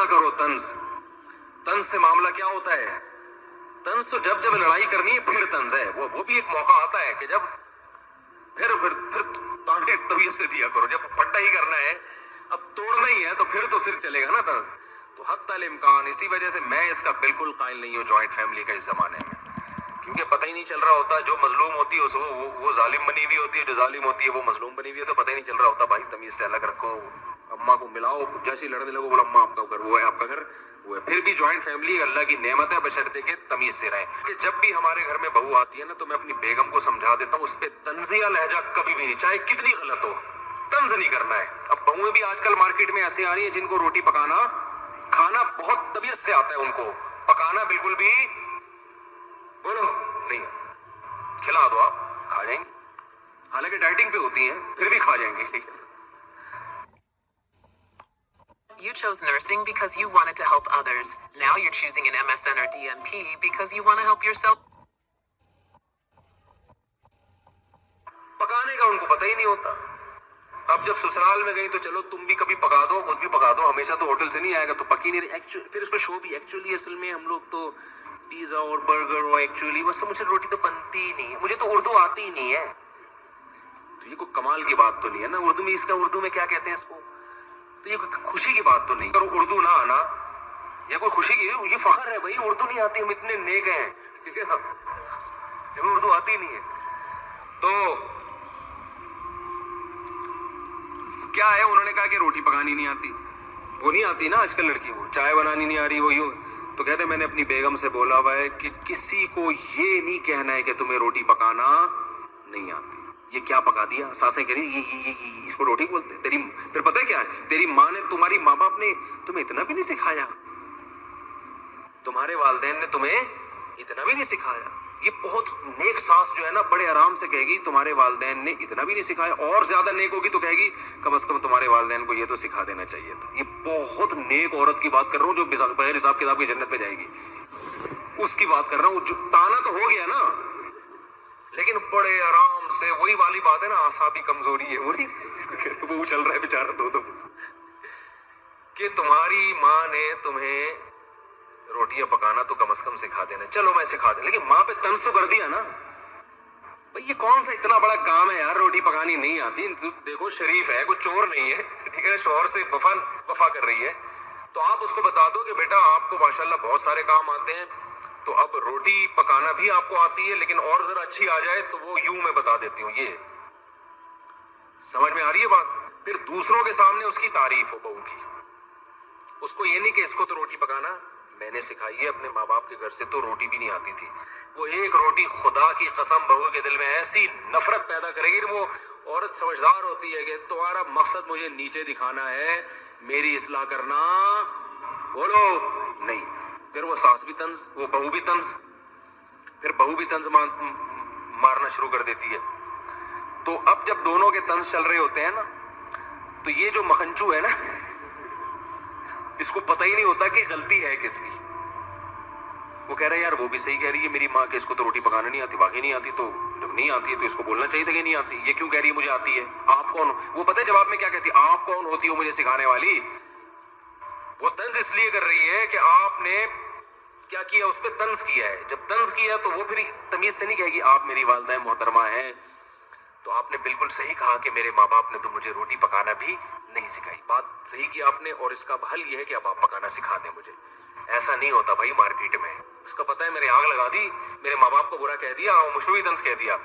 کرو طنز. طنز سے معاملہ کیا ہوتا ہے؟ طنز تو جب لڑائی کرنی ہے پھر طنز ہے. وہ بھی ایک موقع آتا ہے کہ جب پھر تانے طبیعت سے دیا کرو. جب پٹا ہی کرنا ہے, اب توڑنا ہی ہے, تو پھر چلے گا نا طنز. تو حتی الامکان اسی وجہ سے میں اس کا بالکل قائل نہیں ہوں جوائنٹ فیملی کا اس زمانے میں, کیونکہ پتہ ہی نہیں چل رہا ہوتا. جو مظلوم ہوتی ہے وہ ظالم بنی ہوئی ہوتی ہے, جو ظالم ہوتی ہے وہ مظلوم بنی ہوئی ہے, تو پتہ ہی نہیں چل رہا ہوتا. بھائی تمیز سے الگ رکھو, اماں کو ملاؤ, جیسے ہی لڑنے لگو بولو اماں آپ کا گھر وہ ہے, آپ کا گھر وہ ہے. پھر بھی جوائنٹ فیملی اللہ کی نعمت ہے, بشرطے کہ تمیز سے رہیں. کہ جب بھی ہمارے گھر میں بہو آتی ہے نا, تو میں اپنی بیگم کو سمجھا دیتا ہوں, اس پہ طنزیہ لہجہ کبھی بھی نہیں, چاہے کتنی غلط ہو, طنز نہیں کرنا ہے. اب بہویں بھی آج کل مارکیٹ میں ایسے آ رہی ہیں جن کو روٹی پکانا کھانا بہت طبیعت سے آتا ہے, ان کو پکانا بالکل بھی بولو نہیں. کھلا دو, آپ کھا جائیں گے, حالانکہ ڈائٹنگ پہ ہوتی ہیں پھر بھی کھا جائیں گے. You chose nursing because you wanted to help others. Now you're choosing an MSN or DNP because you want to help yourself. پکانے کا ان کو پتہ ہی نہیں ہوتا. اب جب سسرال میں گئی تو چلو تم بھی کبھی پکا دو, خود بھی پکا دو, ہمیشہ تو ہوٹل سے نہیں آئے گا, تو پکی نہیں رہی. پھر اس پہ شو بھی ایکچولی اصل میں ہم لوگ تو پیزا اور برگر اور ایکچولی بس مجھے روٹی تو بنتی ہی نہیں ہے, مجھے تو اردو آتی ہی نہیں ہے. تو یہ کوئی کمال کی بات تو نہیں ہے نا. اردو میں اس کا اردو میں کیا کہتے ہیں اس کو, تو یہ کوئی خوشی کی بات تو نہیں. اور اردو نہ آنا یہ کوئی خوشی کی, یہ فخر ہے بھائی, اردو نہیں آتی, ہم اتنے نیک ہیں, ٹھیک ہے نا, ہمیں اردو آتی نہیں ہے. تو کیا ہے, انہوں نے کہا کہ روٹی پکانی نہیں آتی. وہ نہیں آتی نا آج کل لڑکی کو, چائے بنانی نہیں آ رہی, وہ یوں. تو کہتے میں نے اپنی بیگم سے بولا ہوا ہے کہ کسی کو یہ نہیں کہنا ہے کہ تمہیں روٹی پکانا نہیں آتی. یہ کیا پکا دیا, ساسیں کہہ رہی یہ اس کو روٹی بولتے ہیں تیری. پھر پتہ ہے کیا ہے, تیری ماں نے, تمہاری ماں باپ نے تمہیں اتنا بھی نہیں سکھایا, تمہارے والدین نے تمہیں اتنا بھی نہیں سکھایا. یہ بہت نیک ساس جو ہے نا بڑے آرام سے کہے گی تمہارے والدین نے اتنا بھی نہیں سکھایا, اور زیادہ نیک ہوگی تو کہے گی کم از کم تمہارے والدین کو یہ تو سکھا دینا چاہیے تھا. یہ بہت نیک عورت کی بات کر رہا ہوں جو بغیر حساب کتاب کی جنت میں جائے گی, اس کی بات کر رہا ہوں. جو تانا تو ہو گیا نا, لیکن بڑے آرام سے, وہی والی بات ہے نا, اعصابی کمزوری ہے وہ چل رہا ہے بیچارہ دو کہ تمہاری ماں نے تمہیں روٹیاں پکانا تو کم از کم سکھا دینا. چلو میں سکھا دیں, لیکن ماں پہ طنز تو کر دیا نا بھئی. یہ کون سا اتنا بڑا کام ہے یار, روٹی پکانی نہیں آتی. دیکھو شریف ہے, کوئی چور نہیں ہے, ٹھیک ہے, شوہر سے وفا کر رہی ہے, تو آپ اس کو بتا دو کہ بیٹا آپ کو ماشاءاللہ بہت سارے کام آتے ہیں, تو اب روٹی پکانا بھی آپ کو آتی ہے, لیکن اور ذرا اچھی آ جائے تو وہ یوں میں بتا دیتی ہوں. یہ سمجھ میں آ رہی ہے بات. پھر دوسروں کے سامنے اس کی تعریف ہو بہو کی, اس کو یہ نہیں کہ اس کو تو روٹی پکانا میں نے سکھائی ہے, اپنے ماں باپ کے گھر سے تو روٹی بھی نہیں آتی تھی. وہ ایک روٹی خدا کی قسم بہو کے دل میں ایسی نفرت پیدا کرے گی. وہ عورت سمجھدار ہوتی ہے کہ تمہارا مقصد مجھے نیچے دکھانا ہے, میری اصلاح کرنا بولو نہیں. پھر وہ ساس بھی طنز, وہ بہو بھی طنز, پھر بہو بھی طنز مارنا شروع کر دیتی ہے. تو اب جب دونوں کے طنز چل رہے ہوتے ہیں نا, تو یہ جو مکھنچو ہے نا, اس کو پتہ ہی نہیں ہوتا کہ غلطی ہے کس کی. وہ کہہ رہا ہے یار وہ بھی صحیح کہہ رہی ہے میری ماں کہ اس کو تو روٹی پکانا نہیں آتی. واقعی نہیں آتی, تو جب نہیں آتی ہے تو اس کو بولنا چاہیے تھا کہ نہیں آتی. یہ کیوں کہہ رہی ہے مجھے آتی ہے, آپ کون, وہ پتہ ہے جواب میں کیا کہتی ہے, آپ کون ہوتی ہو مجھے سکھانے والی. وہ طنز اس لیے کر رہی ہے کہ آپ نے کیا کیا, اس پہ طنز کیا ہے. جب طنز کیا تو وہ پھر تمیز سے نہیں کہے گی آپ میری والدہ محترمہ ہیں, تو آپ نے بالکل صحیح کہا کہ میرے ماں باپ نے تو مجھے روٹی پکانا بھی نہیں سکھائی. بات صحیح کی آپ نے, اور اس کا حل یہ ہے کہ اب آپ پکانا سکھا دیں مجھے. ایسا نہیں ہوتا بھائی مارکیٹ میں, اس کا پتہ ہے میرے آگ لگا دی, میرے ماں باپ کو برا کہہ دیا, اور مجھ پہ بھی طنز کہہ دیا,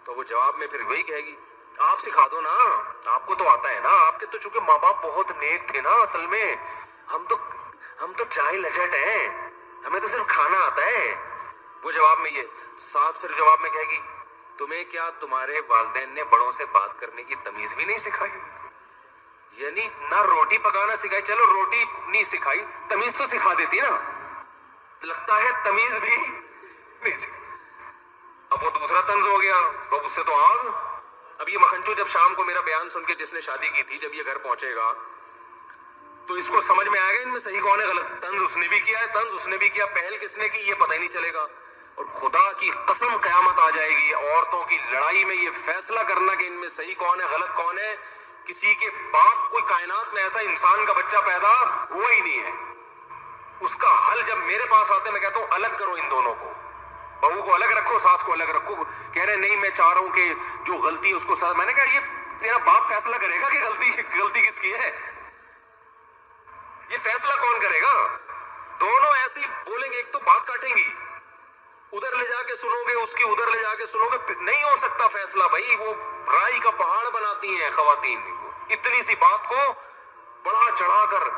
تو وہ جواب میں پھر وہی کہے گی آپ سکھا دو نا, آپ کو تو آتا ہے نا. آپ کے تو چونکہ ماں باپ بہت نیک تھے نا اصل میں, ہم تو چائے لجٹ ہیں, ہمیں تو صرف کھانا آتا ہے. وہ جواب میں, یہ ساس پھر جواب میں کہے گی تمہیں کیا تمہارے والدین نے بڑوں سے بات کرنے کی تمیز بھی نہیں سکھائی. یعنی نہ روٹی پکانا سکھائی, چلو روٹی نہیں سکھائی, تمیز تو سکھا دیتی نا. لگتا ہے تمیز بھی نہیں سکھائی. اب وہ دوسرا طنز ہو گیا, تو اس سے تو آگ. اب یہ مکھنچو جب شام کو میرا بیان سن کے, جس نے شادی کی تھی, جب یہ گھر پہنچے گا تو اس کو سمجھ میں آئے گا ان میں صحیح کون ہے غلط. طنز اس نے بھی کیا ہے, طنز اس نے بھی کیا, پہل کس نے کی یہ پتہ ہی نہیں چلے گا. اور خدا کی قسم قیامت آ جائے گی, عورتوں کی لڑائی میں یہ فیصلہ کرنا کہ ان میں صحیح کون ہے غلط کون ہے, کسی کے باپ, کوئی کائنات میں ایسا انسان کا بچہ پیدا ہوا ہی نہیں ہے. اس کا حل جب میرے پاس آتے میں کہتا ہوں الگ کرو ان دونوں کو, بہو کو الگ رکھو, ساس کو الگ رکھو. کہہ رہے نہیں میں چاہ رہا ہوں کہ جو غلطی ہے اس کو میں نے کہا یہ تیرا باپ فیصلہ کرے گا کہ غلطی کس کی ہے؟ یہ فیصلہ کون کرے گا؟ دونوں ایسے ہی بولیں گے, ایک تو بات کاٹیں گی, ادھر لے جا کے سنو گے اس کی, ادھر لے جا کے سنو گے, نہیں ہو سکتا فیصلہ بھائی. وہ رائی کا پہاڑ بناتی ہیں خواتین, اتنی سی بات کو بڑھا چڑھا کر.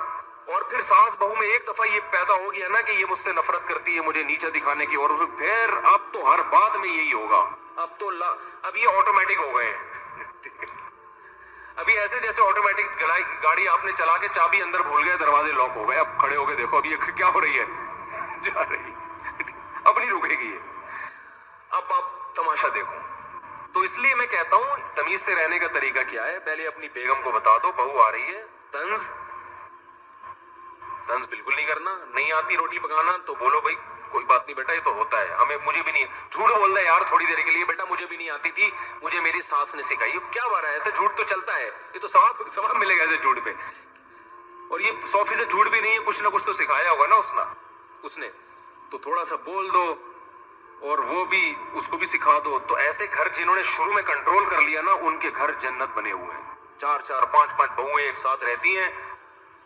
اور پھر ساس بہو میں ایک دفعہ یہ پیدا ہو گیا نا کہ یہ مجھ سے نفرت کرتی ہے, مجھے نیچے دکھانے کی, اور پھر اب تو ہر بات میں یہی ہوگا. اب یہ آٹومیٹک ہو گئے ہیں. ابھی ایسے جیسے آٹومیٹک گاڑی آپ نے چلا کے چابی اندر بھول گئے, دروازے لاک ہو گئے, اب کھڑے ہو کے دیکھو اب یہ کیا ہو رہی ہے, جا رہی, اب نہیں رکے گی. اب آپ تماشا دیکھو. تو اس لیے میں کہتا ہوں تمیز سے رہنے کا طریقہ کیا ہے, پہلے اپنی بیگم کو بتا دو بہو آ رہی ہے, طنز بالکل نہیں کرنا. نہیں آتی روٹی پکانا تو بولو بھائی کوئی بات نہیں بیٹا, یہ تو ہوتا ہے, مجھے بھی نہیں. جھوٹ بول رہا ہے یار تھوڑی دیر کے لیے, بیٹا مجھے بھی نہیں آتی تھی, مجھے میری ساس نے سکھائی. کیا بات ہے, ایسے جھوٹ تو چلتا ہے, یہ تو ثواب ملے گا ایسے جھوٹ پہ. اور یہ 100% جھوٹ بھی نہیں ہے, کچھ نہ کچھ تو سکھایا ہوگا نا اس نے, تو تھوڑا سا بول دو اور وہ بھی اس کو بھی سکھا دو. تو ایسے گھر جنہوں نے شروع میں کنٹرول کر لیا نا, ان کے گھر جنت بنے ہوئے ہیں. 4 5 بہویں ایک ساتھ رہتی ہیں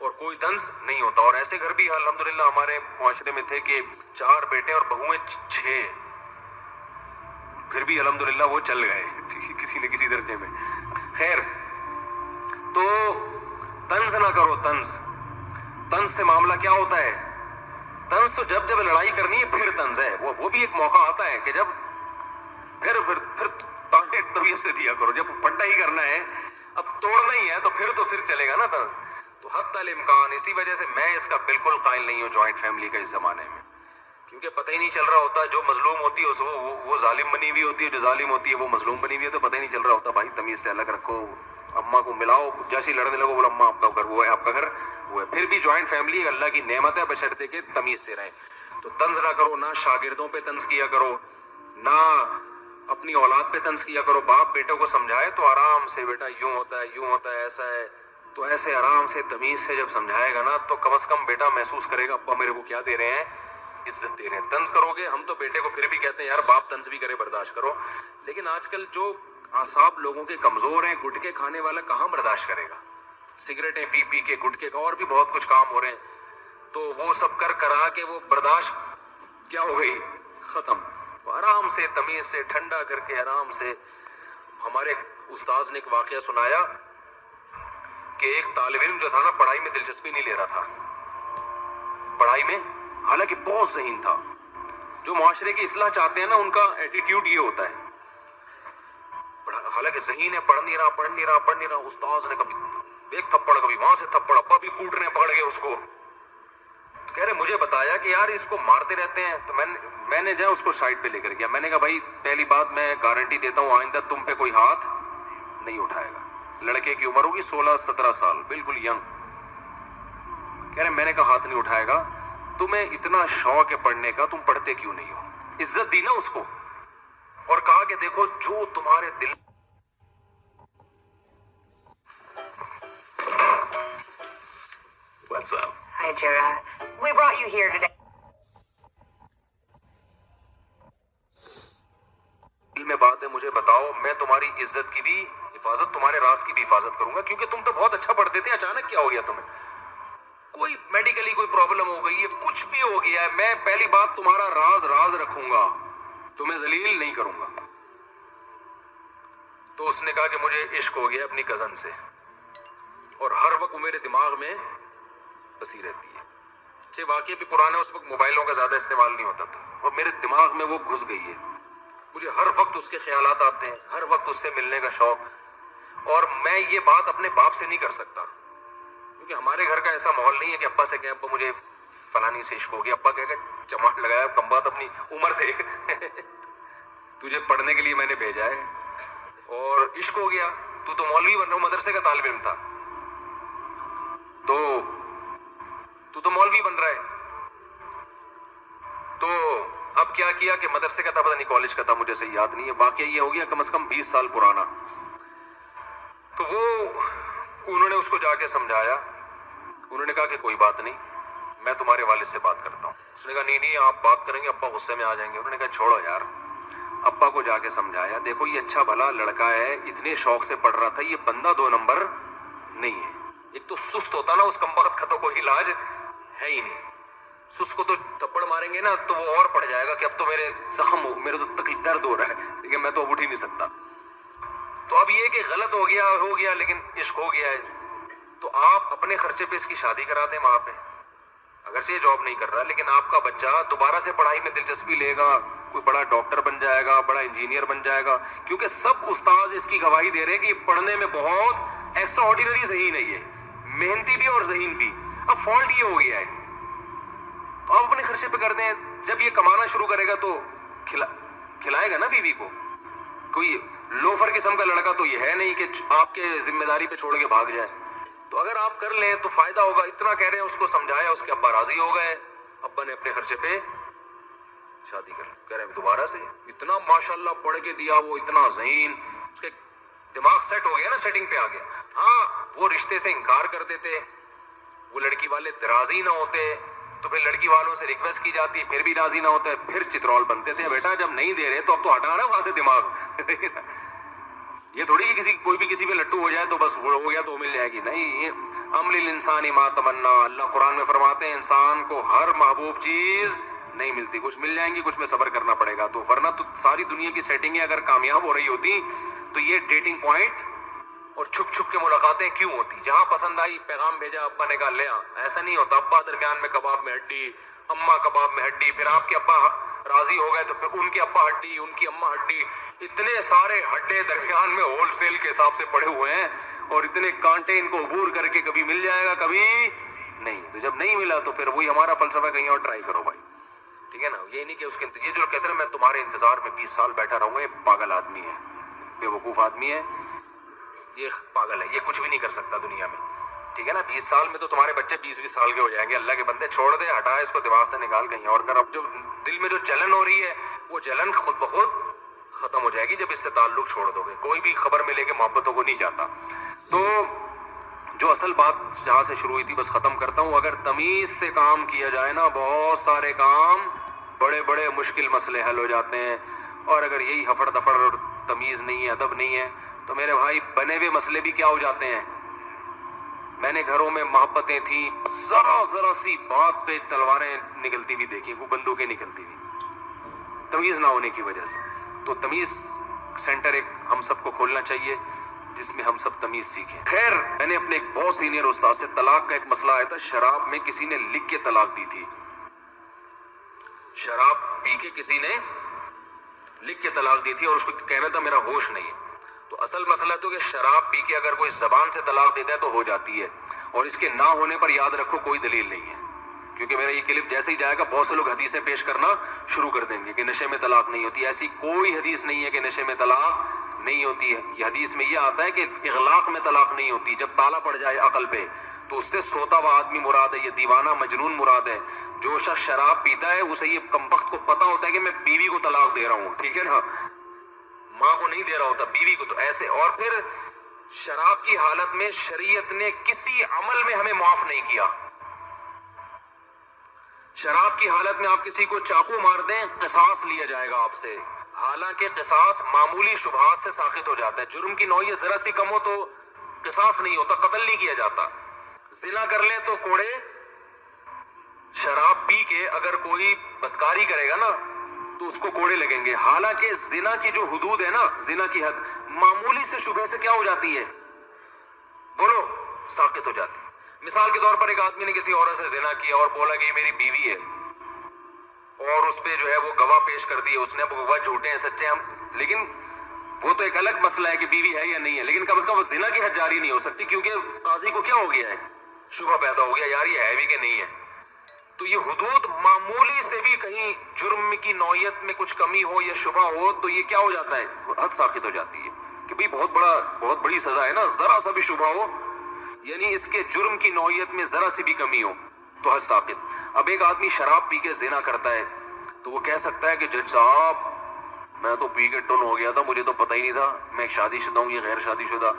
اور کوئی طنز نہیں ہوتا. اور ایسے گھر بھی الحمدللہ ہمارے معاشرے میں تھے کہ 4 بیٹے اور بہویں 6, پھر بھی الحمدللہ وہ چل گئے کسی نہ کسی درجے میں. خیر, تو طنز نہ کرو. طنز سے معاملہ کیا ہوتا ہے؟ طنز تو جب لڑائی کرنی ہے پھر طنز ہے. وہ بھی ایک موقع آتا ہے کہ جب پھر طبیعت سے دیا کرو. جب پٹا ہی کرنا ہے, اب توڑنا ہی ہے, تو پھر چلے گا نا طنز. تو حتی الامکان, اسی وجہ سے میں اس کا بالکل قائل نہیں ہوں جوائنٹ فیملی کا اس زمانے میں, کیونکہ پتہ ہی نہیں چل رہا ہوتا. جو مظلوم ہوتی ہے وہ ظالم بنی ہوئی ہوتی ہے, جو ظالم ہوتی ہے وہ مظلوم بنی ہوئی ہے, تو پتہ ہی نہیں چل رہا ہوتا. بھائی تمیز سے الگ رکھو, اماں کو ملاؤ, جیسے ہی لڑنے لگو بولو اماں آپ کا گھر وہ ہے, آپ کا گھر وہ ہے. پھر بھی جوائنٹ فیملی اللہ کی نعمت ہے, بشرطے کہ تمیز سے رہیں. تو طنز نہ کرو, نہ شاگردوں پہ طنز کیا کرو, نہ اپنی اولاد پہ طنز کیا کرو. باپ بیٹوں کو سمجھائے تو آرام سے, بیٹا یوں ہوتا ہے ایسا ہے, تو ایسے آرام سے تمیز سے جب سمجھائے گا نا, تو کم از کم بیٹا محسوس کرے گا ابا میرے کو کیا دے رہے ہیں, عزت دے رہے ہیں. طنز کرو گے, ہم تو بیٹے کو پھر بھی کہتے ہیں یار باپ طنز بھی کرے برداشت کرو, لیکن آج کل جو اعصاب لوگوں کے کمزور ہیں, گٹکے کھانے والا کہاں برداشت کرے گا, سگریٹیں پی کے, گٹکے کا اور بھی بہت کچھ کام ہو رہے ہیں, تو وہ سب کرا کے وہ برداشت کیا ہو گئی, ختم. تو آرام سے تمیز سے ٹھنڈا کر کے آرام سے. ہمارے استاذ نے ایک واقعہ سنایا کہ ایک طالب علم جو تھا نا, پڑھائی میں دلچسپی نہیں لے رہا تھا, پڑھائی میں حالانکہ بہت ذہین تھا. جو معاشرے کی اصلاح چاہتے ہیں نا, ان کا ایٹیٹیوڈ یہ ہوتا ہے, حالانکہ ذہین ہے, پڑھ نہیں رہا. استاذ نے کبھی ایک تھپڑ, کبھی وہاں سے تھپڑ, ابا بھی کوٹ رہے ہیں پکڑ کے اس کو. کہہ رہے مجھے بتایا کہ یار اس کو مارتے رہتے ہیں. تو میں نے اس کو سائڈ پہ لے کر گیا. میں نے کہا بھائی پہلی بات میں گارنٹی دیتا ہوں آئندہ تم پہ کوئی ہاتھ نہیں اٹھائے گا. لڑکے کی عمر ہوگی 16-17 سال, بالکل ینگ. کہہ رہے میں نے کہا ہاتھ نہیں اٹھائے گا. تمہیں اتنا شوق ہے پڑھنے کا, تم پڑھتے کیوں نہیں ہو؟ عزت دی نا اس کو, اور کہا کہ دیکھو جو تمہارے دل. What's up? Hi, Jira. We brought you here today. دل میں بات ہے, مجھے بتاؤ, میں تمہاری عزت کی بھی حفاظت, تمہارے راز کی بھی حفاظت کروں گا, کیونکہ تم تو بہت اچھا پڑھتے تھے, اچانک کیا ہو گیا تمہیں؟ کوئی میڈیکلی کوئی پرابلم ہو گئی ہے, کچھ بھی ہو گیا ہے, میں پہلی بات تمہارا راز رکھوں گا, تمہیں ذلیل نہیں کروں گا. تو اس نے کہا کہ مجھے عشق ہو گیا اپنی کزن سے, اور ہر وقت وہ میرے دماغ میں بسی رہتی ہے. واقعی بھی پرانا, اس وقت موبائلوں کا زیادہ استعمال نہیں ہوتا تھا, اور میرے دماغ میں وہ گھس گئی ہے. مجھے ہر وقت اس کے خیالات آتے ہیں, ہر وقت اس سے ملنے کا شوق. اور میں یہ بات اپنے باپ سے نہیں کر سکتا, کیونکہ ہمارے گھر کا ایسا ماحول نہیں ہے کہ ابا سے کہیں ابا مجھے فلانی سے عشق ہو گیا. ابا کہے گا چماٹ لگایا, کم بات اپنی عمر دیکھ تجھے پڑھنے کے لیے میں نے بھیجا ہے, اور عشق ہو گیا, تو مولوی بن رہا, مدرسے کا طالب علم تھا, تو مولوی بن رہا ہے. تو اب کیا کیا کہ مدرسے کا تھا, پتہ نہیں کالج کا تھا, مجھے صحیح یاد نہیں ہے. واقعہ یہ ہو گیا کم از کم 20 سال پرانا. تو انہوں نے اس کو جا کے سمجھایا, انہوں نے کہا کہ کوئی بات نہیں, میں تمہارے والد سے بات کرتا ہوں. اس نے کہا نہیں آپ بات کریں گے ابا غصے میں آ جائیں گے. انہوں نے کہا چھوڑو یار. ابا کو جا کے سمجھایا دیکھو یہ اچھا بھلا لڑکا ہے, اتنے شوق سے پڑھ رہا تھا, یہ بندہ 2 نمبر نہیں ہے. ایک تو سست ہوتا نا اس کمبخت کا تو کوئی علاج ہے ہی نہیں. سست کو تو تھپڑ ماریں گے نا تو وہ اور پڑ جائے گا کہ اب تو میرے زخم ہو, میرے تو تکلیف درد ہو رہا ہے, لیکن میں تو اب اٹھ ہی نہیں سکتا. تو اب یہ کہ غلط ہو گیا لیکن عشق ہو گیا ہے, تو آپ اپنے خرچے پہ اس کی شادی کرا دیں وہاں پہ. اگرچہ یہ جاب نہیں کر رہا لیکن آپ کا بچہ دوبارہ سے پڑھائی میں دلچسپی لے گا, کوئی بڑا ڈاکٹر بن جائے گا, بڑا انجینئر بن جائے گا, کیونکہ سب استاذ اس کی گواہی دے رہے ہیں کہ یہ پڑھنے میں بہت ایکسٹرا آرڈینری ذہین ہے, یہ محنتی بھی اور ذہین بھی. اب فالٹ یہ ہو گیا ہے تو آپ اپنے خرچے پہ کر دیں. جب یہ کمانا شروع کرے گا تو کھلائے گا نا بیوی کو. کوئی لوفر قسم کا لڑکا تو یہ ہے نہیں کہ آپ کے ذمہ داری پہ چھوڑ کے بھاگ جائے. تو اگر آپ کر لیں تو فائدہ ہوگا. اتنا کہہ رہے ہیں, اس کو سمجھایا, اس کے ابا راضی ہو گئے. ابا نے اپنے خرچے پہ شادی کر لی. کہہ رہے ہیں دوبارہ سے اتنا ماشاءاللہ پڑھ کے دیا, وہ اتنا ذہین, اس کے دماغ سیٹ ہو گیا نا, سیٹنگ پہ آ گیا. ہاں وہ رشتے سے انکار کر دیتے, وہ لڑکی والے راضی نہ ہوتے تو پھر لڑکی والوں سے ریکویسٹ کی جاتی, پھر بھی راضی نہ ہوتا ہے, پھر چترول بنتے تھے. بیٹا جب نہیں دے رہے تو اب تو ہٹا نا وہاں سے دماغ. یہ تھوڑی کہ کوئی بھی کسی پہ لٹو ہو جائے تو بس ہو گیا تو مل جائے گی. نہیں, عمل الانسان ما تمنا. اللہ قرآن میں فرماتے ہیں انسان کو ہر محبوب چیز نہیں ملتی, کچھ مل جائیں گی, کچھ میں صبر کرنا پڑے گا. تو ورنہ تو ساری دنیا کی سیٹنگیں اگر کامیاب ہو رہی ہوتی تو یہ ڈیٹنگ پوائنٹ اور چھپ چھپ کے ملاقاتیں کیوں ہوتی؟ جہاں پسند آئی پیغام بھیجا, ابا نے کہا لے آ. ایسا نہیں ہوتا. ابا درمیان میں کباب میں ہڈی, اماں کباب میں ہڈی, پھر آپ کے ابا راضی ہو گئے تو پھر ان کے ابا ہڈی, ان کی اماں ہڈی, اتنے سارے ہڈے درمیان میں ہول سیل کے حساب سے پڑے ہوئے ہیں, اور اتنے کانٹے ان کو عبور کر کے کبھی مل جائے گا کبھی نہیں. تو جب نہیں ملا تو پھر وہی ہمارا فلسفہ, کہیں اور ٹرائی کرو بھائی. ٹھیک ہے نا. یہ نہیں کہ اس کے یہ جو کہتے ہیں میں تمہارے انتظار میں 20 سال بیٹھا رہوں گا, یہ پاگل آدمی ہے, بے وقوف آدمی ہے, یہ پاگل ہے, یہ کچھ بھی نہیں کر سکتا دنیا میں. ٹھیک ہے نا. 20 سال میں تو تمہارے بچے 20 سال کے ہو جائیں گے. اللہ کے بندے چھوڑ دے, ہٹا اس کو دماغ سے نکال, کہیں اور کر. اب جو دل میں جو جلن ہو رہی ہے وہ جلن خود بخود ختم ہو جائے گی جب اس سے تعلق چھوڑ دو گے. کوئی بھی خبر میں لے کے محبتوں کو نہیں جاتا. تو جو اصل بات جہاں سے شروع ہوئی تھی بس ختم کرتا ہوں. اگر تمیز سے کام کیا جائے نا, بہت سارے کام, بڑے بڑے مشکل مسئلے حل ہو جاتے ہیں. اور اگر یہی ہفڑ دفڑ اور تمیز نہیں ہے, ادب نہیں ہے, تو میرے بھائی بنے ہوئے مسئلے بھی کیا ہو جاتے ہیں. میں نے گھروں میں محبتیں تھیں, ذرا سی بات پہ تلواریں نکلتی ہوئی دیکھی, وہ بندوقیں نکلتی ہوئی, تمیز نہ ہونے کی وجہ سے. تو تمیز سینٹر ایک ہم سب کو کھولنا چاہیے جس میں ہم سب تمیز سیکھیں. خیر, میں نے اپنے ایک بہت سینئر استاد سے طلاق کا ایک مسئلہ آیا تھا. شراب میں کسی نے لکھ کے طلاق دی تھی, شراب پی کے کسی نے لکھ کے طلاق دی تھی, اور اس کو کہنا تھا میرا ہوش نہیں ہے. تو اصل مسئلہ تو کہ شراب پی کے اگر کوئی زبان سے طلاق دیتا ہے تو ہو جاتی ہے, اور اس کے نہ ہونے پر یاد رکھو کوئی دلیل نہیں ہے. کیونکہ میرا یہ کلپ جیسے ہی جائے گا بہت سے لوگ حدیثیں پیش کرنا شروع کر دیں گے کہ نشے میں طلاق نہیں ہوتی. ایسی کوئی حدیث نہیں ہے کہ نشے میں طلاق نہیں ہوتی ہے. یہ حدیث میں یہ آتا ہے کہ اغلاق میں طلاق نہیں ہوتی, جب تالا پڑ جائے عقل پہ تو اس سے سوتا ہوا آدمی مراد ہے, یہ دیوانہ مجنون مراد ہے. جو شخص شراب پیتا ہے اسے یہ کمبخت کو پتا ہوتا ہے کہ میں بیوی کو طلاق دے رہا ہوں. ٹھیک ہے نا, ماں کو نہیں دے رہا ہوتا, بیوی کو. تو ایسے, اور پھر شراب کی حالت میں شریعت نے کسی عمل میں ہمیں معاف نہیں کیا. شراب کی حالت میں آپ کسی کو چاقو مار دیں, قصاص لیا جائے گا آپ سے, حالانکہ قصاص معمولی شبہات سے ساقط ہو جاتا ہے. جرم کی نوعیت ذرا سی کم ہو تو قصاص نہیں ہوتا, قتل نہیں کیا جاتا. زنا کر لیں تو کوڑے. شراب پی کے اگر کوئی بدکاری کرے گا نا تو اس کو کوڑے لگیں گے. حالانکہ زنا کی جو حدود ہے نا, زنا کی حد معمولی سے شبہ سے کیا ہو جاتی ہے, بولو, ساقط ہو جاتی ہے. مثال کے طور پر ایک آدمی نے کسی عورت سے زنا کیا اور بولا کہ یہ میری بیوی ہے, اور اس پہ جو ہے وہ گواہ پیش کر دیے اس نے. اب گواہ جھوٹے ہیں سچے ہیں, لیکن وہ تو ایک الگ مسئلہ ہے کہ بیوی ہے یا نہیں ہے, لیکن کم از کم زنا کی حد جاری نہیں ہو سکتی, کیونکہ قاضی کو کیا ہو گیا ہے, شبہ پیدا ہو گیا, یار یہ ہے بھی کہ نہیں ہے. تو یہ حدود معمولی سے بھی کہیں جرم کی نوعیت میں کچھ کمی ہو یا شبہ ہو تو یہ کیا ہو جاتا ہے, حد ساقط ہو جاتی ہے کہ بھئی بہت بڑی سزا ہے نا, ذرا سا بھی شبہ ہو, یعنی اس کے جرم کی نوعیت میں ذرا سی بھی کمی ہو تو حد ساقط. اب ایک آدمی شراب پی کے زنا کرتا ہے تو وہ کہہ سکتا ہے کہ جج صاحب میں تو پی کے ٹن ہو گیا تھا, مجھے تو پتہ ہی نہیں تھا, میں شادی شدہ ہوں, یہ غیر شادی شدہ,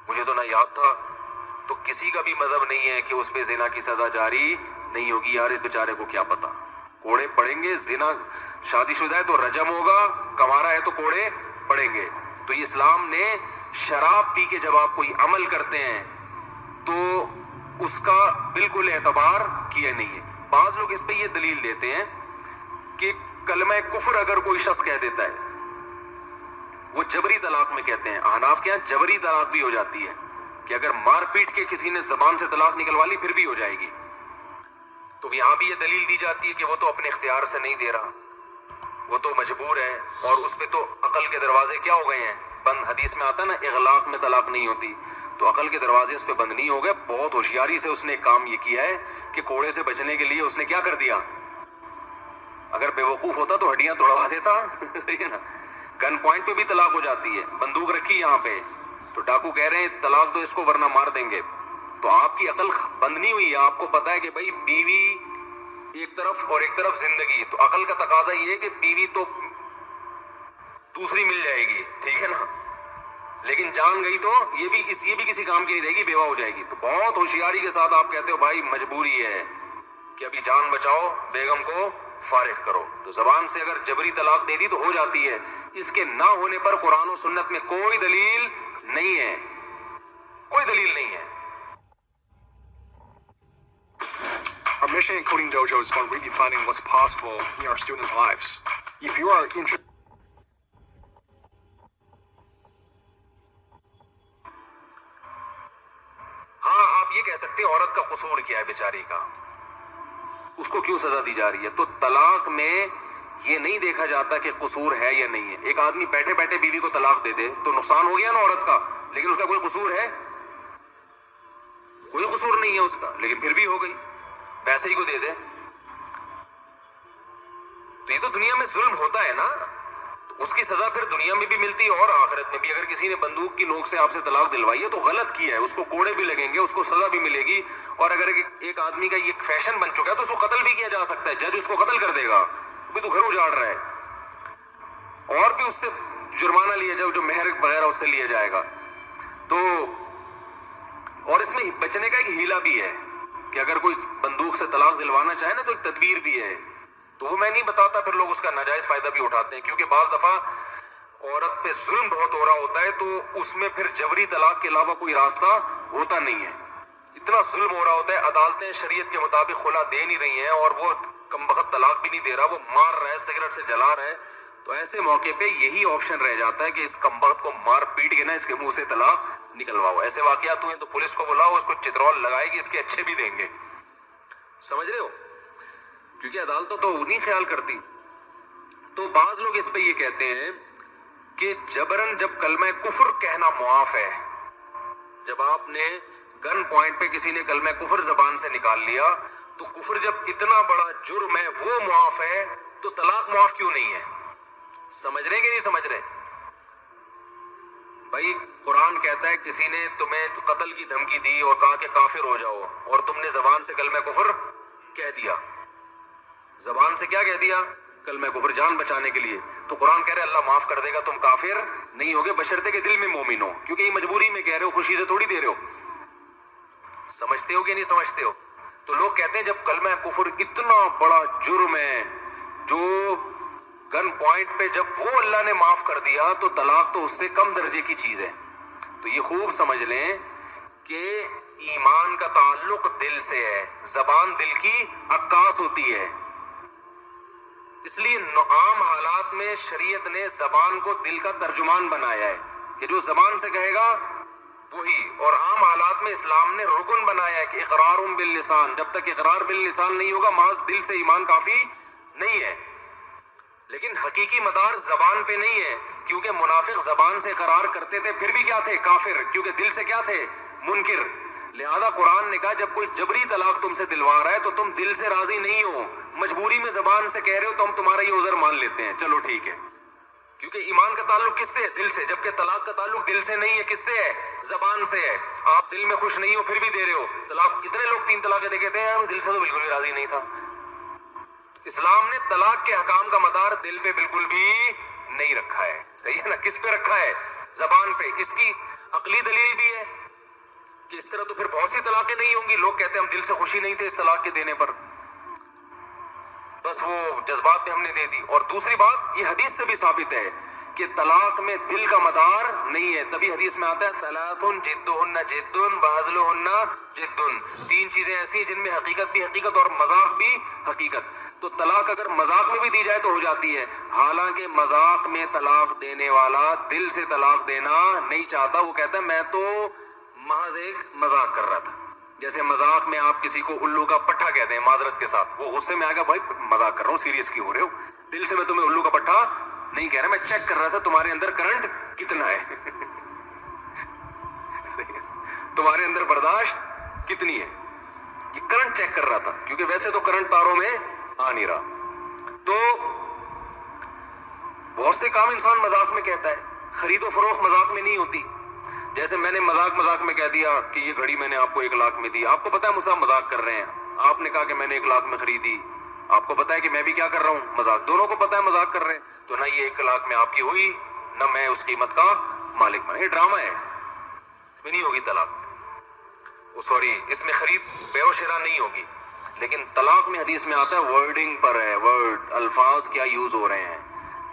مجھے تو نہ یاد تھا. تو کسی کا بھی مذہب نہیں ہے کہ اس پہ زنا کی سزا جاری نہیں ہوگی یار اس بیچارے کو کیا پتا, کوڑے پڑیں گے. زنا شادی شدہ ہے تو رجم ہوگا, کنوارا ہے تو کوڑے پڑیں گے. تو اسلام نے شراب پی کے جب آپ کوئی عمل کرتے ہیں تو اس کا بالکل اعتبار کیا نہیں ہے. بعض لوگ اس پہ یہ دلیل دیتے ہیں کہ کلمہ کفر اگر کوئی شخص کہہ دیتا ہے, وہ جبری طلاق میں کہتے ہیں, احناف کے یہاں جبری طلاق بھی ہو جاتی ہے کہ اگر مار پیٹ کے کسی نے زبان سے طلاق نکلوا لی پھر بھی ہو جائے گی. تو یہاں بھی یہ دلیل دی جاتی ہے کہ وہ تو اپنے اختیار سے نہیں دے رہا, وہ تو مجبور ہے, اور اس پہ تو عقل کے دروازے کیا ہو گئے ہیں بند. حدیث میں آتا ہے نا اغلاق میں طلاق نہیں ہوتی, تو عقل کے دروازے اس پہ بند نہیں ہو گئے. بہت ہوشیاری سے اس نے کام یہ کیا ہے کہ کوڑے سے بچنے کے لیے اس نے کیا کر دیا, اگر بے وقوف ہوتا تو ہڈیاں توڑوا دیتا. صحیح ہے نا. گن پوائنٹ پہ بھی طلاق ہو جاتی ہے, بندوق رکھی یہاں پہ تو ڈاکو کہہ رہے ہیں طلاق دو اس کو ورنہ مار دیں گے. تو آپ کی عقل بند نہیں ہوئی ہے, آپ کو پتا ہے کہ بھائی بیوی ایک طرف اور ایک طرف زندگی, تو عقل کا تقاضا یہ ہے کہ بیوی تو دوسری مل جائے گی, ٹھیک ہے نا, لیکن جان گئی تو یہ بھی کسی کام کی نہیں رہے گی, بیوہ ہو جائے گی. تو بہت ہوشیاری کے ساتھ آپ کہتے ہو بھائی مجبوری ہے کہ ابھی جان بچاؤ, بیگم کو فارغ کرو. تو زبان سے اگر جبری طلاق دے دی تو ہو جاتی ہے. اس کے نہ ہونے پر قرآن و سنت میں کوئی دلیل نہیں ہے, کوئی دلیل نہیں ہے. Our mission in Coding Dojo is about redefining what's possible in our students' lives. If you are interested ہاں آپ یہ کہہ سکتے ہیں عورت کا قصور کیا ہے بیچاری کا, اس کو کیوں سزا دی جا رہی ہے. تو طلاق میں یہ نہیں دیکھا جاتا کہ قصور ہے یا نہیں ہے. ایک آدمی بیٹھے بیٹھے بیوی کو طلاق دے دے تو نقصان ہو گیا نا عورت کا, لیکن اس کا کوئی قصور ہے, کوئی قصور نہیں ہے اس کا, لیکن پھر بھی ہو گئی, ویسے ہی کو دے دے. تو یہ تو دنیا میں ظلم ہوتا ہے نا, تو اس کی سزا پھر دنیا میں بھی ملتی ہے اور آخرت میں بھی. اگر کسی نے بندوق کی نوک سے آپ سے طلاق دلوائی ہے تو غلط کیا ہے, اس کو کوڑے بھی لگیں گے, اس کو سزا بھی ملے گی. اور اگر ایک آدمی کا یہ فیشن بن چکا ہے تو اس کو قتل بھی کیا جا سکتا ہے, جج اس کو قتل کر دے گا, ابھی تو گھر اجاڑ رہا ہے, اور بھی اس سے جرمانہ لیا جائے, جو مہر وغیرہ اس سے لیا جائے گا. تو اور اس میں بچنے کا ایک ہیلا بھی ہے کہ اگر کوئی بندوق سے طلاق دلوانا چاہے نا تو ایک تدبیر بھی ہے. تو وہ میں نہیں بتاتا, پھر لوگ اس کا ناجائز فائدہ بھی اٹھاتے ہیں, کیونکہ بعض دفعہ عورت پہ ظلم بہت ہو رہا ہوتا ہے تو اس میں پھر جبری طلاق کے علاوہ کوئی راستہ ہوتا نہیں ہے. اتنا ظلم ہو رہا ہوتا ہے, عدالتیں شریعت کے مطابق خلا دے نہیں رہی ہیں, اور وہ کمبخت طلاق بھی نہیں دے رہا, وہ مار رہا ہے, سگریٹ سے جلا رہا ہے. تو ایسے موقع پہ یہی آپشن رہ جاتا ہے کہ اس کمبخت کو مار پیٹ کے نا اس کے منہ سے طلاق نکلواؤ. ایسے واقعات ہوئے تو پولیس کو بلاؤ, اس کو چترول لگائے گی, اس کے اچھے بھی دیں گے. سمجھ رہے ہو, کیونکہ عدالتوں تو نہیں خیال کرتی. تو بعض لوگ اس پہ یہ کہتے ہیں کہ جبرن جب کلمہ کفر کہنا معاف ہے, جب آپ نے گن پوائنٹ پہ کسی نے کلمہ کفر زبان سے نکال لیا تو کفر جب اتنا بڑا جرم ہے وہ معاف ہے, تو طلاق معاف کیوں نہیں ہے؟ سمجھ رہے کہ نہیں سمجھ رہے بھائی؟ قرآن کہتا ہے کسی نے تمہیں قتل کی دھمکی دی اور کہا کہ کافر ہو جاؤ, اور تم نے زبان سے کلمہ کفر کہہ دیا. زبان سے کیا کہہ دیا؟ کلمہ کفر, جان بچانے کے لیے. تو قرآن کہہ رہے اللہ معاف کر دے گا, تم کافر نہیں ہوگے بشرطے کہ دل میں مومن ہو, کیونکہ یہ مجبوری میں کہہ رہے ہو, خوشی سے تھوڑی دے رہے ہو. سمجھتے ہو کہ نہیں سمجھتے ہو؟ تو لوگ کہتے ہیں جب کلمہ کفر اتنا بڑا جرم ہے جو گن پوائنٹ پہ جب وہ اللہ نے معاف کر دیا تو طلاق تو اس سے کم درجے کی چیز ہے. تو یہ خوب سمجھ لیں کہ ایمان کا تعلق دل سے ہے, زبان دل کی عکاس ہوتی ہے. اس لیے عام حالات میں شریعت نے زبان کو دل کا ترجمان بنایا ہے کہ جو زبان سے کہے گا وہی, اور عام حالات میں اسلام نے رکن بنایا ہے کہ اقرار باللسان, جب تک اقرار باللسان نہیں ہوگا محض دل سے ایمان کافی نہیں ہے. لیکن حقیقی مدار زبان پہ نہیں ہے, کیونکہ منافق زبان سے اقرار کرتے تھے پھر بھی کیا تھے؟ کافر, کیونکہ دل سے کیا تھے؟ منکر. لہذا قرآن نے کہا جب کوئی جبری طلاق تم سے دلوا رہا ہے تو تم دل سے راضی نہیں ہو, مجبوری میں زبان سے کہہ رہے ہو تو ہم تمہارا یہ عذر مان لیتے ہیں, چلو ٹھیک ہے. کیونکہ ایمان کا تعلق کس سے ہے؟ دل سے, جبکہ طلاق کا تعلق دل سے نہیں ہے, کس سے ہے؟ زبان سے ہے. آپ دل میں خوش نہیں ہو پھر بھی دے رہے ہو طلاق. کتنے لوگ 3 طلاقیں دے کہتے ہیں دل سے تو بالکل بھی راضی نہیں تھا. اسلام نے طلاق کے حکام کا مدار دل پہ بالکل بھی نہیں رکھا ہے, صحیح ہے نا؟ کس پہ رکھا ہے؟ زبان پہ. اس کی عقلی دلیل بھی ہے کہ اس طرح تو پھر بہت سی طلاقیں نہیں ہوں گی. لوگ کہتے ہیں ہم دل سے خوشی نہیں تھے اس طلاق کے دینے پر, بس وہ جذبات میں ہم نے دے دی. اور دوسری بات یہ حدیث سے بھی ثابت ہے کہ طلاق میں دل کا مدار نہیں ہے. تبھی حدیث میں آتا ہے ثلاث جدہن جد وہزلہن جد. 3 چیزیں ایسی ہیں جن میں حقیقت بھی حقیقت اور مذاق بھی حقیقت. تو طلاق اگر مذاق میں بھی دی جائے تو ہو جاتی ہے. حالانکہ مذاق میں طلاق دینے والا دل سے طلاق دینا نہیں چاہتا. وہ کہتا ہے میں تو محض ایک مذاق کر رہا تھا. جیسے مذاق میں آپ کسی کو الو کا پٹھا کہتے ہیں معذرت کے ساتھ, وہ غصے میں آئے گا بھائی مذاق کر رہا ہوں, سیریس کیوں ہو رہے ہو. دل سے میں تمہیں الو کا پٹھا نہیں کہہ رہا, میں چیک کر رہا تھا تمہارے اندر کرنٹ کتنا ہے. تمہارے اندر برداشت کتنی ہے, یہ کرنٹ چیک کر رہا تھا, کیونکہ ویسے تو کرنٹ تاروں میں آ نہیں رہا. تو بہت سے کام انسان مذاق میں کہتا ہے. خرید و فروخت مذاق میں نہیں ہوتی. جیسے میں نے مذاق میں کہہ دیا کہ یہ گھڑی میں نے آپ کو 1 لاکھ میں دی. آپ کو پتا ہے مجھ سے مذاق کر رہے ہیں. آپ نے کہا کہ میں نے 1 لاکھ میں خریدی. آپ کو پتا ہے کہ میں بھی کیا کر رہا ہوں, مذاق. دونوں کو پتا ہے مذاق کر رہے ہیں. تو نہ یہ 1 لاکھ میں آپ کی ہوئی, نہ میں اس قیمت کا مالک بنا. یہ ڈرامہ ہے, اس میں نہیں ہوگی طلاق. سوری, اس میں خرید بے و شراء نہیں ہوگی. لیکن طلاق میں حدیث میں آتا ہے ورڈنگ پر ہے, ورڈ, الفاظ کیا یوز ہو رہے ہیں.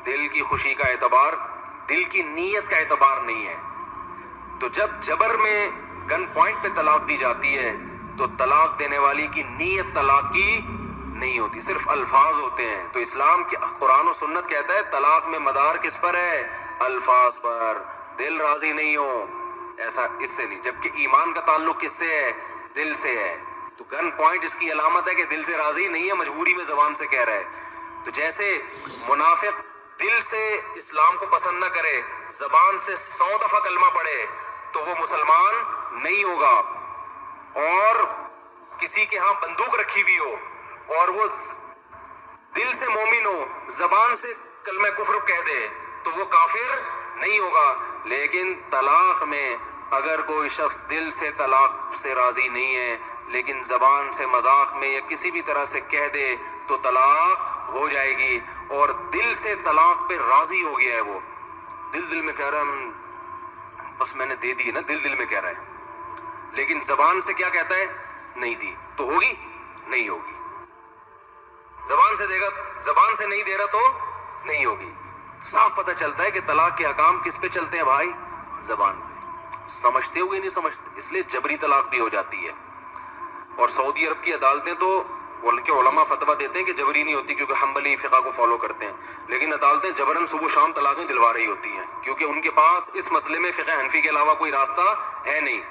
دل کی خوشی کا اعتبار, دل کی نیت کا اعتبار نہیں ہے. تو جب جبر میں گن پوائنٹ پہ طلاق دی جاتی ہے تو طلاق دینے والی کی نیت طلاق کی نہیں ہوتی, صرف الفاظ ہوتے ہیں. تو اسلام کے قرآن و سنت کہتا ہے طلاق میں مدار کس پر ہے, الفاظ پر. دل راضی نہیں ہو ایسا اس سے نہیں. جبکہ ایمان کا تعلق کس سے ہے, دل سے ہے. تو گن پوائنٹ اس کی علامت ہے کہ دل سے راضی نہیں ہے, مجبوری میں زبان سے کہہ رہا ہے. تو جیسے منافق دل سے اسلام کو پسند نہ کرے, زبان سے 100 دفعہ کلمہ پڑھے تو وہ مسلمان نہیں ہوگا. اور کسی کے ہاں بندوق رکھی ہوئی ہو اور وہ دل سے مومن ہو, زبان سے کلمہ کفر کہہ دے تو وہ کافر نہیں ہوگا. لیکن طلاق میں اگر کوئی شخص دل سے طلاق سے راضی نہیں ہے لیکن زبان سے مذاق میں یا کسی بھی طرح سے کہہ دے تو طلاق ہو جائے گی. اور دل سے طلاق پہ راضی ہو گیا ہے, وہ دل میں کہہ رہا ہے بس میں نے دے دی نا, دل میں کہہ رہا ہے, لیکن زبان سے کیا کہتا ہے, نہیں دی. تو ہوگی نہیں ہوگی. زبان سے دے گا, زبان سے نہیں دے رہا تو نہیں ہوگی. صاف پتہ چلتا ہے کہ طلاق کے احکام کس پہ چلتے ہیں بھائی, زبان پہ. سمجھتے ہوئے نہیں سمجھتے, اس لیے جبری طلاق بھی ہو جاتی ہے. اور سعودی عرب کی عدالتیں تو ان کے علماء فتویٰ دیتے ہیں کہ جبری نہیں ہوتی کیونکہ حنبلی فقہ کو فالو کرتے ہیں, لیکن عدالتیں جبراً صبح شام طلاقیں دلوا رہی ہوتی ہیں کیونکہ ان کے پاس اس مسئلے میں فقہ حنفی کے علاوہ کوئی راستہ ہے نہیں.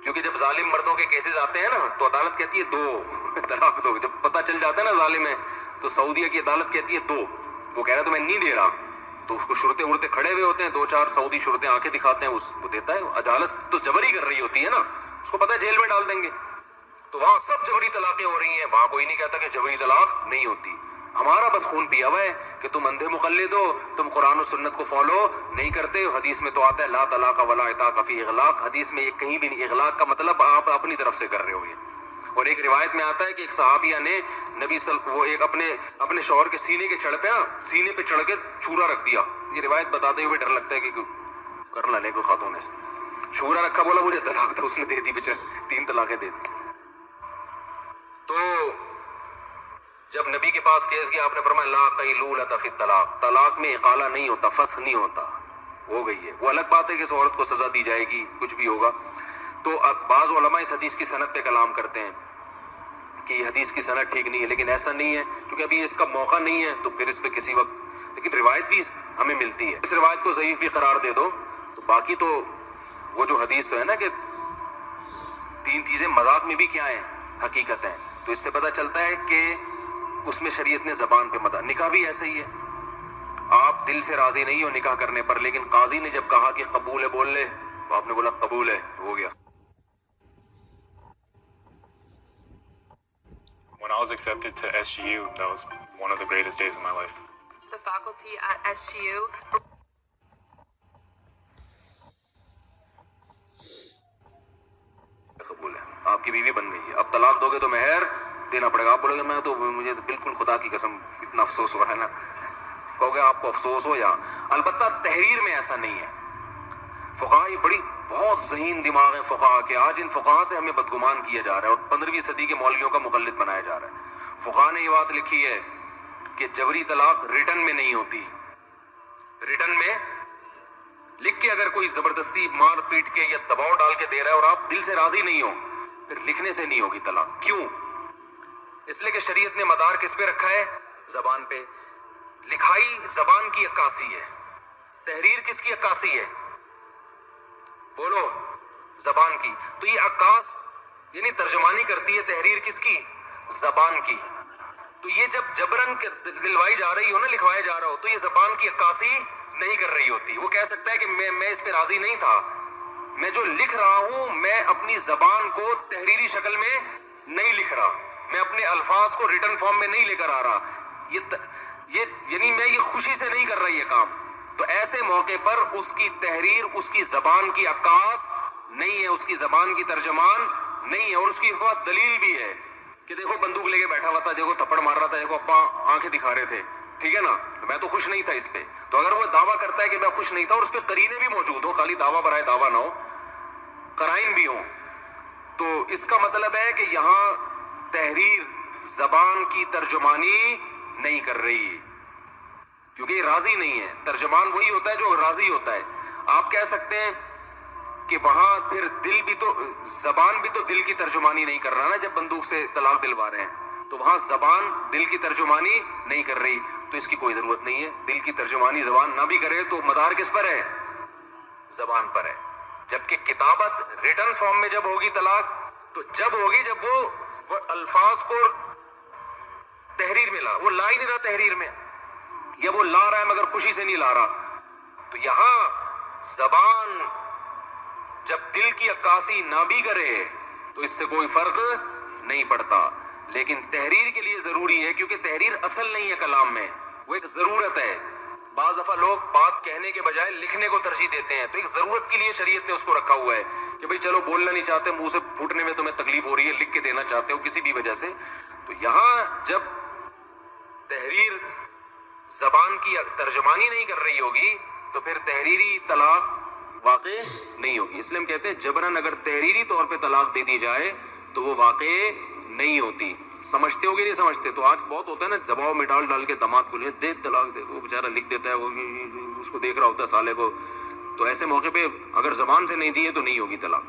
کیونکہ جب ظالم مردوں کے کیسز آتے ہیں نا تو عدالت کہتی ہے 2 طلاق دو. جب پتہ چل جاتا ہے نا ظالم ہے تو سعودیہ کی عدالت کہتی ہے 2. وہ کہہ رہا ہے تو میں نہیں دے رہا, تو اس کو شرطیں ارتے کھڑے ہوئے ہوتے ہیں, 2-4 سعودی شرطیں آ کے دکھاتے ہیں, اس کو دیتا ہے. عدالت تو جبری کر رہی ہوتی ہے نا, اس کو پتہ ہے جیل میں ڈال دیں گے. تو وہاں سب جبری طلاقیں ہو رہی ہیں, وہاں کوئی نہیں کہتا کہ جبری طلاق نہیں ہوتی. ہمارا بس خون پیا ہوا ہے کہ تم اندھے مقلد ہو, تم قرآن و سنت کو فالو نہیں کرتے. حدیث میں تو آتا ہے لا طلاق ولا عتاق فی اغلاق. حدیث میں یہ کہیں بھی نہیں, اغلاق کا مطلب آپ اپنی طرف سے کر رہے ہو. یہ اور ایک روایت میں آتا ہے کہ ایک صحابیہ نے وہ ایک اپنے شوہر کے سینے کے چڑھ پہ سینے پہ چڑھ کے چورا رکھ دیا. یہ روایت بتاتے ہوئے ڈر لگتا ہے کہ کر نہ لے کوئی خاتون نے چورا رکھا, بولا مجھے طلاق دو, اس نے دے دی, 3 طلاقیں دے دی. تو جب نبی کے پاس کیس گیا آپ نے فرمایا لا قیلولۃ فی الطلاق, طلاق میں اقالہ نہیں ہوتا, فسخ نہیں ہوتا, ہو گئی ہے. وہ الگ بات ہے کہ اس عورت کو سزا دی جائے گی, کچھ بھی ہوگا. تو بعض علماء اس حدیث کی سند پہ کلام کرتے ہیں کہ یہ حدیث کی سند ٹھیک نہیں ہے, لیکن ایسا نہیں ہے کیونکہ ابھی اس کا موقع نہیں ہے تو پھر اس پہ کسی وقت, لیکن روایت بھی ہمیں ملتی ہے. اس روایت کو ضعیف بھی قرار دے دو تو باقی تو وہ جو حدیث تو ہے نا کہ 3 چیزیں مذاق میں بھی کیا ہیں, حقیقت ہیں. تو اس سے پتہ چلتا ہے کہ اس میں شریعت نے زبان پہ مدار. نکاح بھی ایسے ہی ہے, آپ دل سے راضی نہیں ہو نکاح کرنے پر, لیکن قاضی نے جب کہا کہ قبول ہے بول لے تو آپ نے بولا قبول ہے, ہو گیا. When I was accepted to SGU, that was one of the greatest days of my life. The faculty at SGU. قبول ہے, آپ کی بیوی بن گئی ہے. اب طلاق دو گے تو مہر دینا پڑے گا. آپ بولو گے میں تو مجھے بالکل خدا کی قسم اتنا افسوس ہو رہا ہے نا, کہو گے آپ کو افسوس ہو. یا البتہ تحریر میں ایسا نہیں ہے. فقہاء یہ بڑی بہت ذہین دماغ ہے فقہا کے. آج ان فقہا سے ہمیں بدگمان کیا جا رہا ہے اور 15ویں صدی کے مولویوں کا مقلد بنایا جا رہا ہے. فقہا نے یہ بات لکھی ہے کہ جبری طلاق ریٹن میں نہیں ہوتی. ریٹن میں لکھ کے اگر کوئی زبردستی مار پیٹ کے یا دباؤ ڈال کے دے رہا ہے اور آپ دل سے راضی نہیں ہو, پھر لکھنے سے نہیں ہوگی طلاق. کیوں؟ اس لیے کہ شریعت نے مدار کس پہ رکھا ہے؟ زبان پہ. لکھائی زبان کی عکاسی ہے, تحریر کس کی عکاسی ہے؟ بولو, زبان کی. تو یہ عکاس یعنی ترجمانی کرتی ہے تحریر کس کی؟ زبان کی. تو یہ جب جبرن دلوائی جا رہی ہو نا, لکھوایا جا رہا ہو, تو یہ زبان کی عکاسی نہیں کر رہی ہوتی. وہ کہہ سکتا ہے کہ میں اس پہ راضی نہیں تھا, میں جو لکھ رہا ہوں میں اپنی زبان کو تحریری شکل میں نہیں لکھ رہا, میں اپنے الفاظ کو ریٹن فارم میں نہیں لے کر آ رہا, یہ یعنی میں یہ خوشی سے نہیں کر رہا یہ کام. تو ایسے موقع پر اس کی تحریر اس کی زبان کی عکاس نہیں ہے, اس کی زبان کی ترجمان نہیں ہے. اور اس کی بات دلیل بھی ہے کہ دیکھو بندوق لے کے بیٹھا ہوا تھا, دیکھو تھپڑ مار رہا تھا, دیکھو ابا آنکھیں دکھا رہے تھے, ٹھیک ہے نا, میں تو خوش نہیں تھا اس پہ. تو اگر وہ دعویٰ کرتا ہے کہ میں خوش نہیں تھا اور اس پہ قرینے بھی موجود ہو, خالی دعویٰ برائے دعویٰ نہ ہو, قرائن بھی ہوں, تو اس کا مطلب ہے کہ یہاں تحریر زبان کی ترجمانی نہیں کر رہی, کیونکہ یہ راضی نہیں ہے. ترجمان وہی ہوتا ہے جو راضی ہوتا ہے. آپ کہہ سکتے ہیں کہ وہاں پھر دل بھی تو, زبان بھی تو دل کی ترجمانی نہیں کر رہا نا جب بندوق سے طلاق دلوا رہے ہیں, تو وہاں زبان دل کی ترجمانی نہیں کر رہی. تو اس کی کوئی ضرورت نہیں ہے. دل کی ترجمانی زبان نہ بھی کرے تو مدار کس پر ہے؟ زبان پر ہے. جبکہ کتابت ریٹن فارم میں جب ہوگی طلاق, تو جب ہوگی جب وہ الفاظ کو تحریر میں لا, وہ لا ہی نہیں رہا تحریر میں, یا وہ لا رہا ہے مگر خوشی سے نہیں لا رہا. تو یہاں زبان جب دل کی عکاسی نہ بھی کرے تو اس سے کوئی فرق نہیں پڑتا. لیکن تحریر کے لیے ضروری ہے, کیونکہ تحریر اصل نہیں ہے کلام میں, وہ ایک ضرورت ہے. بعض دفعہ لوگ بات کہنے کے بجائے لکھنے کو ترجیح دیتے ہیں, تو ایک ضرورت کے لیے شریعت نے اس کو رکھا ہوا ہے کہ بھئی چلو بولنا نہیں چاہتے, منہ سے پھوٹنے میں تمہیں تکلیف ہو رہی ہے, لکھ کے دینا چاہتے ہو کسی بھی وجہ سے. تو یہاں جب تحریر زبان کی ترجمانی نہیں کر رہی ہوگی تو پھر تحریری طلاق واقع نہیں ہوگی. اس لیے ہم کہتے ہیں جبراً اگر تحریری طور پہ طلاق دے دی جائے تو وہ واقع نہیں ہوتی. سمجھتے ہو کہ نہیں سمجھتے؟ تو آج بہت ہوتا ہے نا, دباؤ میں ڈال کے داماد کو لے دے طلاق دے, وہ بیچارہ لکھ دیتا ہے, وہ اس کو دیکھ رہا ہوتا ہے سالے کو. تو ایسے موقع پہ اگر زبان سے نہیں دی ہے تو نہیں ہوگی طلاق.